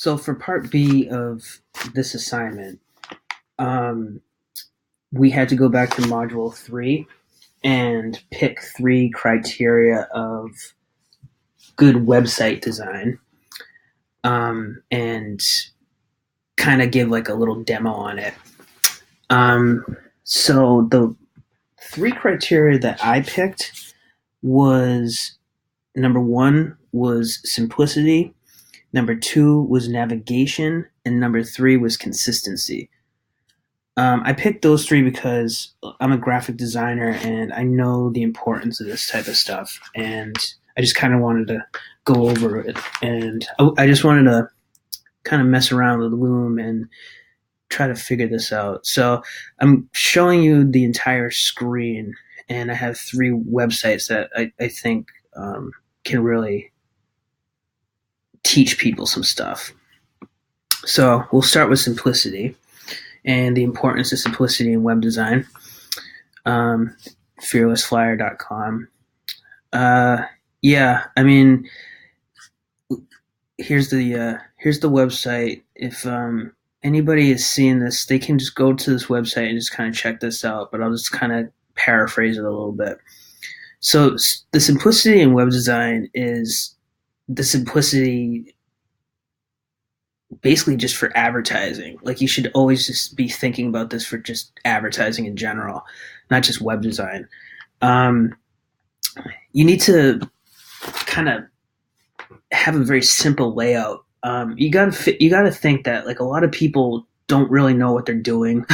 So for part B of this assignment, um, we had to go back to module 3 and pick 3 criteria of good website design, and kind of give like a little demo on it. So the 3 criteria that I picked was number 1 was simplicity, number 2 was navigation, and number 3 was consistency. I picked those 3 because I'm a graphic designer and I know the importance of this type of stuff, and I just kind of wanted to go over it, and I just wanted to kind of mess around with Loom and try to figure this out. So I'm showing you the entire screen, and I have 3 websites that I think can really teach people some stuff. So we'll start with simplicity and the importance of simplicity in web design. Fearlessflyer.com. Yeah, I mean, here's the website. If anybody is seeing this, they can just go to this website and just kind of check this out. But I'll just kind of paraphrase it a little bit. So the simplicity in web design is the simplicity basically just for advertising. Like, you should always just be thinking about this for just advertising in general, not just web design. You need to kind of have a very simple layout. You gotta think that like a lot of people don't really know what they're doing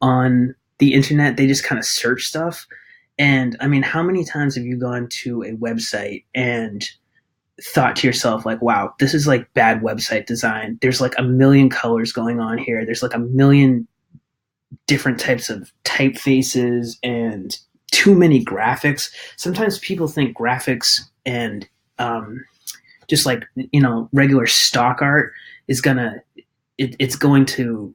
on the internet. They just kind of search stuff. And I mean, how many times have you gone to a website and thought to yourself like, wow, this is like bad website design. There's like a million colors going on here. There's like a million different types of typefaces and too many graphics. Sometimes people think graphics and just like, regular stock art is it's going to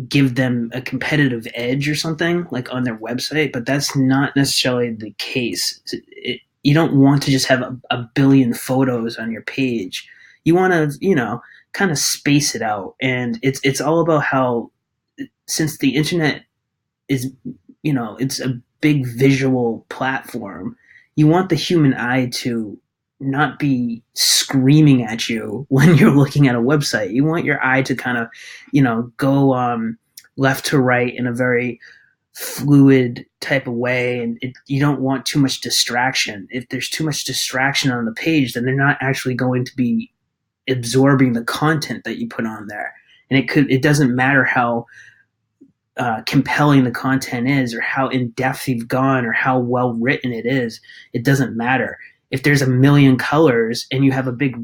give them a competitive edge or something like on their website, but that's not necessarily the case. You don't want to just have a billion photos on your page. You want to, kind of space it out. And it's all about how, since the internet is, it's a big visual platform, you want the human eye to not be screaming at you when you're looking at a website. You want your eye to kind of, go left to right in a very fluid type of way, and you don't want too much distraction. If there's too much distraction on the page, then they're not actually going to be absorbing the content that you put on there. And it doesn't matter how compelling the content is, or how in depth you've gone, or how well written it is. It doesn't matter if there's a million colors and you have a big,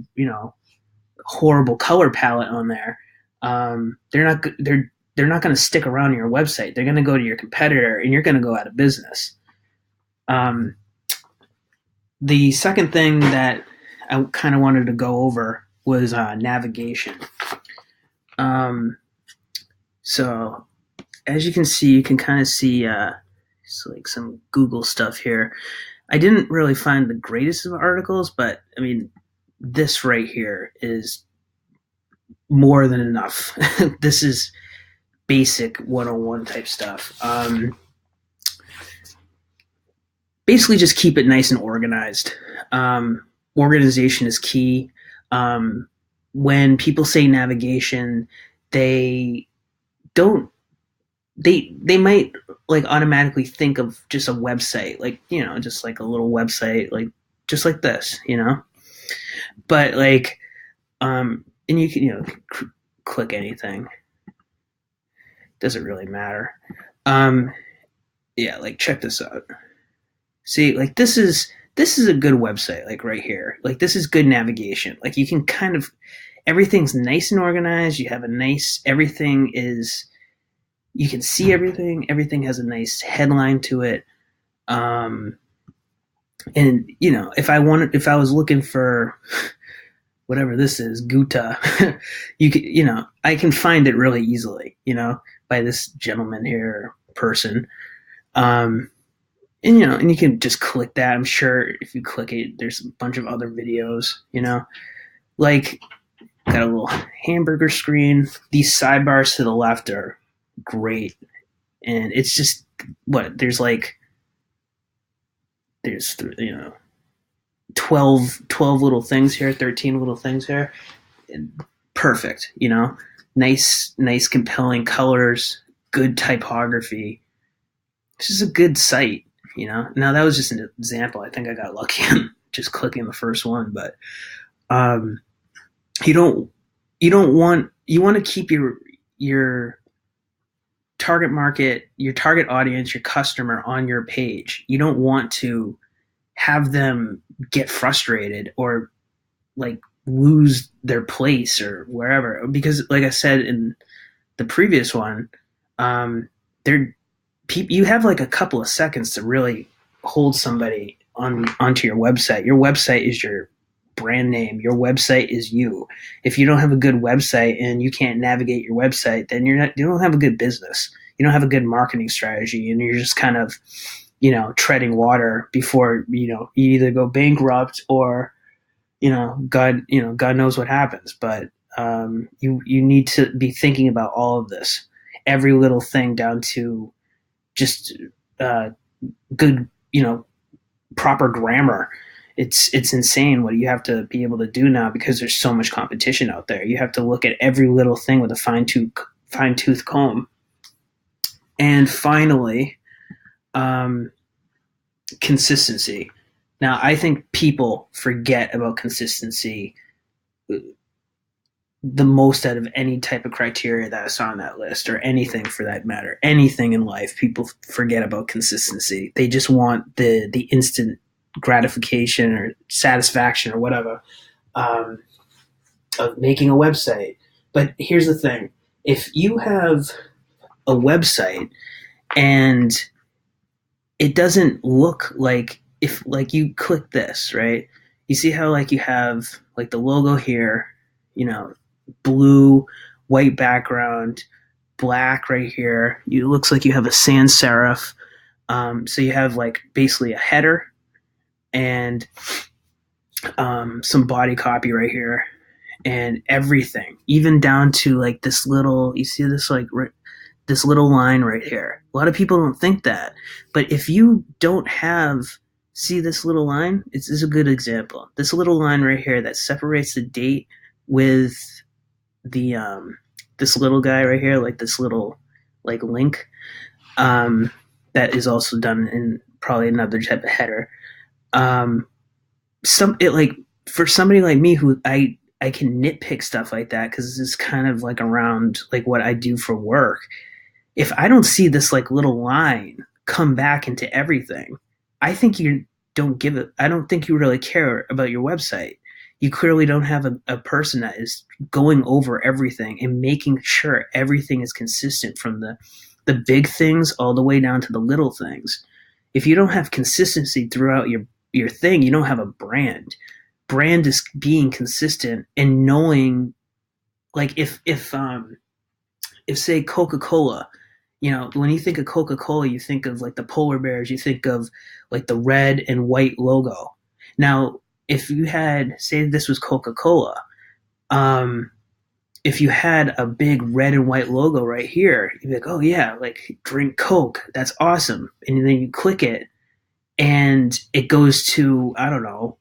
horrible color palette on there. They're not going to stick around your website. They're going to go to your competitor, and you're going to go out of business. The second thing that I kind of wanted to go over was navigation. So as you can see, you can kind of see it's like some Google stuff here. I didn't really find the greatest of articles, but I mean, this right here is more than enough. This is basic 101 type stuff. Basically, just keep it nice and organized. Organization is key. When people say navigation, they don't. They might like automatically think of just a website, like, just like a little website, like just like this, But like, and you can click anything. Doesn't really matter. Yeah, like check this out. See, like this is a good website, like right here. Like this is good navigation. Like you can kind of, everything's nice and organized. You have everything is, you can see everything. Everything has a nice headline to it. And if I was looking for whatever this is, Guta, I can find it really easily, by this gentleman here, person. And you can just click that. I'm sure if you click it, there's a bunch of other videos, like got a little hamburger screen. These sidebars to the left are great, and it's just what there's 12 little things here, 13 little things here. Perfect, nice compelling colors, good typography. It's just a good site. Now that was just an example. I think I got lucky on just clicking the first one, but um, you want to keep your target market, your target audience, your customer on your page. You don't want to have them get frustrated or like lose their place or wherever, because like I said in the previous one, they're you have like a couple of seconds to really hold somebody onto your website. Your website is your brand name. Your website is you. If you don't have a good website and you can't navigate your website, then you don't have a good business. You don't have a good marketing strategy, and you're just kind of, treading water before, you either go bankrupt or, God knows what happens. But you need to be thinking about all of this, every little thing down to just good, proper grammar. It's insane what you have to be able to do now because there's so much competition out there. You have to look at every little thing with a fine-tooth comb. And finally, consistency. Now, I think people forget about consistency the most out of any type of criteria that I saw on that list, or anything for that matter. Anything in life, people forget about consistency. They just want the instant gratification or satisfaction or whatever of making a website. But here's the thing. If you have a website and it doesn't look like, if like you click this, right? You see how like you have like the logo here, blue, white background, black right here. It looks like you have a sans serif. So you have like basically a header and some body copy right here, and everything, even down to like this little, you see this like this little line right here. A lot of people don't think that, but if you don't have, see this little line? This is a good example. This little line right here that separates the date with the this little guy right here, like this little like link, that is also done in probably another type of header. For somebody like me who I can nitpick stuff like that because it's kind of like around like what I do for work. If I don't see this like little line come back into everything, I think you don't give it. I don't think you really care about your website. You clearly don't have a person that is going over everything and making sure everything is consistent from the big things all the way down to the little things. If you don't have consistency throughout your thing, you don't have a brand. Brand is being consistent and knowing, like if say Coca-Cola, when you think of Coca-Cola, you think of like the polar bears, you think of like the red and white logo. Now, if you had, say this was Coca-Cola, if you had a big red and white logo right here, you'd be like, oh yeah, like drink Coke, that's awesome. And then you click it and it goes to, I don't know,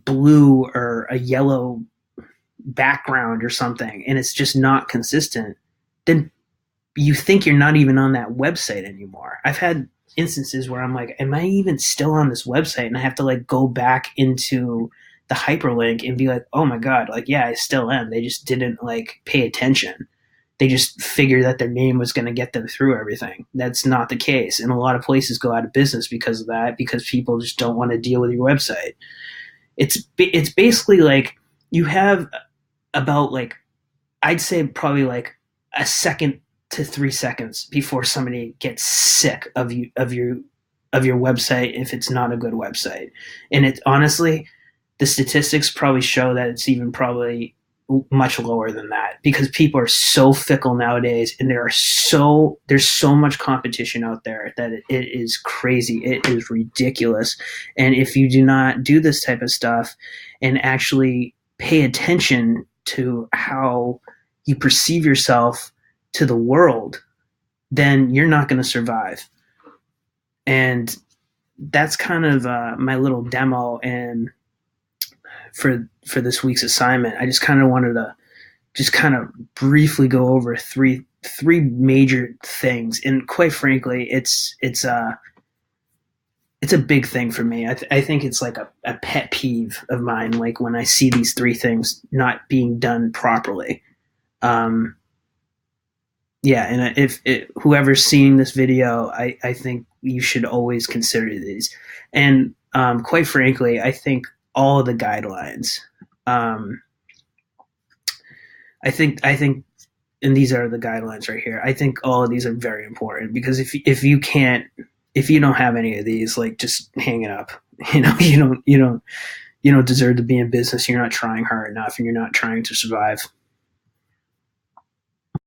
blue or a yellow background or something, and it's just not consistent, then you think you're not even on that website anymore. I've had instances where I'm like, am I even still on this website? And I have to like go back into the hyperlink and be like, oh my God, like, yeah, I still am. They just didn't like pay attention. They just figured that their name was going to get them through everything. That's not the case. And a lot of places go out of business because of that, because people just don't want to deal with your website. It's basically like you have about like, I'd say probably like a second to 3 seconds before somebody gets sick of your website if it's not a good website. And it honestly, the statistics probably show that it's even probably much lower than that, because people are so fickle nowadays, and there's so much competition out there that it is crazy. It is ridiculous. And if you do not do this type of stuff and actually pay attention to how you perceive yourself to the world, then you're not going to survive. And that's kind of my little demo. And for this week's assignment, I just kind of wanted to just kind of briefly go over three major things. And quite frankly, it's a big thing for me. I think it's like a pet peeve of mine. Like when I see these three things not being done properly. Um, yeah, and if whoever's seeing this video, I think you should always consider these. And quite frankly, I think all of the guidelines. Um, I think, and these are the guidelines right here. I think all of these are very important because if you don't have any of these, like just hang it up. You don't deserve to be in business. You're not trying hard enough, and you're not trying to survive.